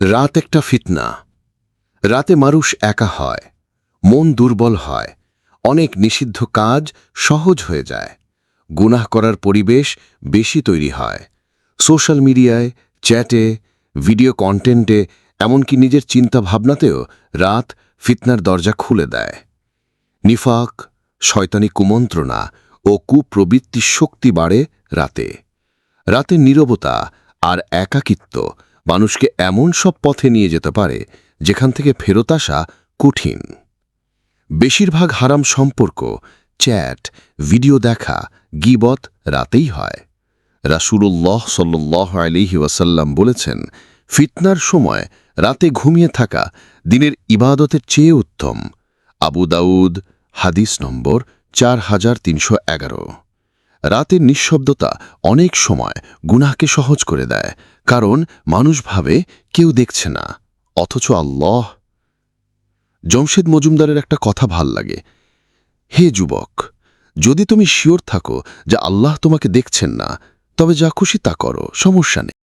রাত একটা ফিতনা। রাতে মানুষ একা হয়, মন দুর্বল হয়, অনেক নিষিদ্ধ কাজ সহজ হয়ে যায়, গুনাহ করার পরিবেশ বেশি তৈরি হয়। সোশ্যাল মিডিয়ায়, চ্যাটে, ভিডিও কন্টেন্টে, এমনকি নিজের চিন্তা ভাবনাতেও রাত ফিতনার দরজা খুলে দেয়। নিফাক, শয়তানি কুমন্ত্রণা ও কুপ্রবৃত্তির শক্তি বাড়ে রাতে। রাতের নীরবতা আর একাকিত্ব মানুষকে এমন সব পথে নিয়ে যেতে পারে যেখান থেকে ফেরত আসা কঠিন। বেশিরভাগ হারাম সম্পর্ক, চ্যাট, ভিডিও দেখা, গীবত রাতেই হয়। রাসূলুল্লাহ সাল্লাল্লাহু আলাইহি ওয়াসাল্লাম বলেছেন, ফিতনার সময় রাতে ঘুমিয়ে থাকা দিনের ইবাদতের চেয়ে উত্তম। আবু দাউদ, হাদিস নম্বর 4311। রাতের নিঃশব্দতা অনেক সময় গুনাহকে সহজ করে দেয়, কারণ মানুষ ভাবে কেউ দেখছে না, অথচ আল্লাহ। জমশেদ মজুমদারের একটা কথা ভাল লাগে, হে যুবক, যদি তুমি শিওর থাকো যে আল্লাহ তোমাকে দেখছেন না, তবে যা খুশি তা করো, সমস্যা নেই।